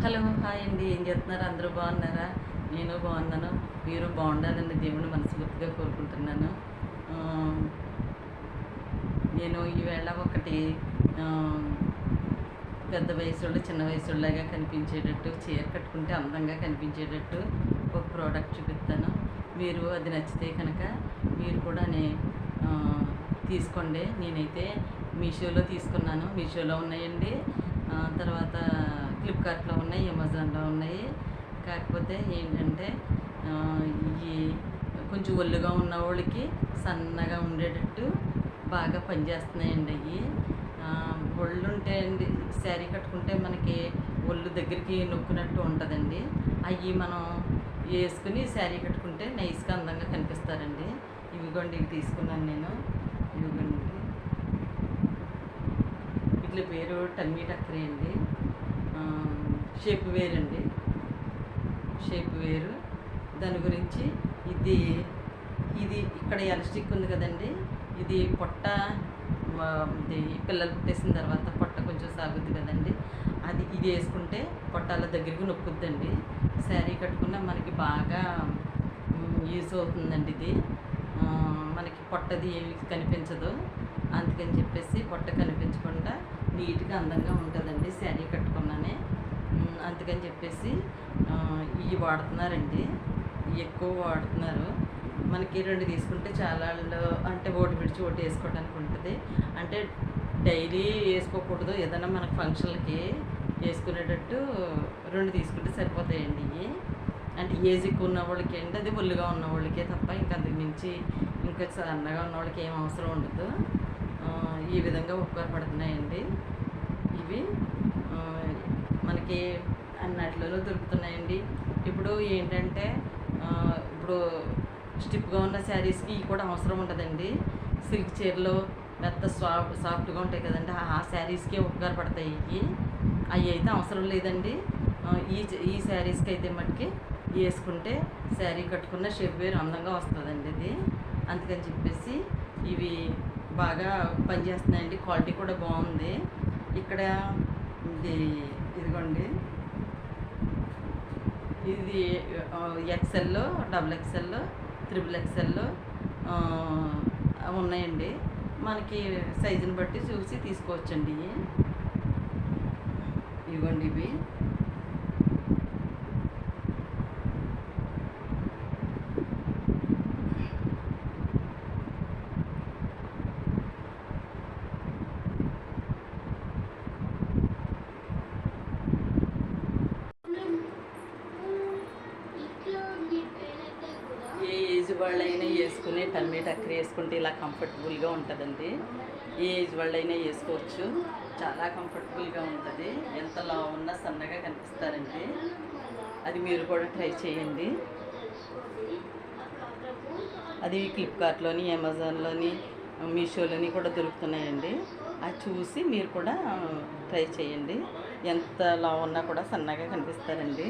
Hello hi అండి. ఏం చేస్తున్నారు? అందరూ బాగున్నారా? నేను బాగున్నాను. మీరు బాగుండాలని దేవుని మనస్ఫూర్తిగా కోరుకుంటున్నాను. ఆహ్, నేను ఈవేళ ఒకటి ఆహ్, పెద్ద వయసోళ్ళు, చిన్న వయసోళ్ళలాగా కనిపించేటట్టు, చీర కట్టుకుంటే అందంగా కనిపించేటట్టు ఒక ప్రోడక్ట్ చూపిస్తాను. మీరు అది నచ్చితే కనుక మీరు కూడా ఆహ్, తీసుకోండి. నేనైతే మీషోలో తీసుకున్నాను. మీషోలో ఉన్నాయండి. తర్వాత ఫ్లిప్‌కార్ట్‌లో ఉన్నాయి, అమెజాన్‌లో ఉన్నాయి. కాకపోతే ఏంటంటే ఆహ్, ఈ కొంచెం ఒల్లుగా ఉన్నవోళ్ళకి సన్నగా ఉండేటట్టు బాగా పనిచేస్తున్నాయండి అయ్యి. ఒళ్ళుంటే అండి శారీ కట్టుకుంటే మనకి ఒళ్ళు దగ్గరికి నొక్కినట్టు ఉంటదండి. అయ్యి మనం యేసుకొని శారీ కట్టుకుంటే నైస్‌గా అందంగా కనిపిస్తారండి. ఇవిగోండి ఇవి తీసుకున్నాను నేను. ఇవిగోండి. వీట్లి పేరు టమ్మీ టక్కరీ అండి. షేప్ వేర్ అండి. షేప్ వేరు. దాని గురించి ఇది ఇది ఇక్కడ ఎలాస్టిక్ ఉంది కదండీ! ఇది పొట్ట ఇది పిల్లలు పుట్టేసిన తర్వాత పొట్ట కొంచెం సాగుద్ది కదండీ! ఇది యేసుకుంటే పొట్ట అలా దగ్గరికి నొక్కుద్దండి. శారీ కట్టుకున్న మనకి బాగా యూజ్ అవుతుందండి ఇది. మనకి పొట్టది ఏమి కనిపించదు. అందుకని చెప్పేసి పొట్ట కనిపించకుండా నీట్‌గా అందంగా ఉంటదండి శారీ కట్టుకున్నానే. అందుకని చెప్పేసి ఇయి వాడుతున్నారండి. ఇయి ఎక్కువ వాడుతున్నారు. మనకి 2 తీసుకుంటే చాలా అంటే ఒకటి విడిచి ఒకటి వేసుకోవడానికి ఉంటది. అంటే డైలీ వేసుకోకూడదు. ఏదైనా మనకు ఫంక్షన్‌లకి వేసుకునేటట్టు 2 తీసుకుంటే సరిపోతాయండి ఇయి. అంటే ఏజ్ ఎక్కువ ఉన్నవాళ్ళకి ఏంటి అది ఒళ్ళుగా ఉన్నవాళ్ళకే తప్ప ఇంక అంతకు మించి ఇంకా సన్నగా ఉన్నవాళ్ళకి ఏం అవసరం ఉండదు. ఈ విధంగా ఉపయోగపడుతున్నాయండి ఇవి. మనకి అన్నిట్లలో దొరుకుతున్నాయండి. ఇప్పుడు ఏంటంటే ఇప్పుడు స్టిఫ్‌గా ఉన్న శారీస్‌కి ఇవి కూడా అవసరం ఉండదండి. సిల్క్ చీరలు మెత్త సాఫ్ట్‌గా ఉంటాయి కదండీ! ఆ శారీస్‌కే ఉపయోగపడతాయి ఇయి. అయి అయితే అవసరం లేదండి. ఈ శారీస్‌కి అయితే మట్టుకి యేసుకుంటే శారీ కట్టుకున్న షేప్ వేర్ అందంగా వస్తదండి ఇది. అందుకని చెప్పేసి ఇవి బాగా పనిచేస్తున్నాయండి. క్వాలిటీ కూడా బాగుంది. ఇక్కడ ఇదిగోండి. ఇది XL, double XL, triple XL ఉన్నాయండి. మనకి సైజుని బట్టి చూసి తీసుకోవచ్చండి ఇయి. ఇవ్వండి ఇవి. ఏ ఏజ్ వాళ్ళైనా వేసుకుని టమ్మీ టక్కరీ వేసుకుంటే ఇలా కంఫర్టబుల్గా ఉంటుందండి. ఏ ఏజ్ వాళ్ళైనా వేసుకోవచ్చు. చాలా కంఫర్టబుల్గా ఉంటుంది. ఎంత లావు ఉన్నా సన్నగా కనిపిస్తారండి. అది మీరు కూడా ట్రై చేయండి. అది ఫ్లిప్‌కార్ట్‌లోని, అమెజాన్‌లోని, మీషోలోని కూడా దొరుకుతున్నాయండి. అది చూసి మీరు కూడా ట్రై చేయండి. ఎంత లావు ఉన్నా కూడా సన్నగా కనిపిస్తారండి.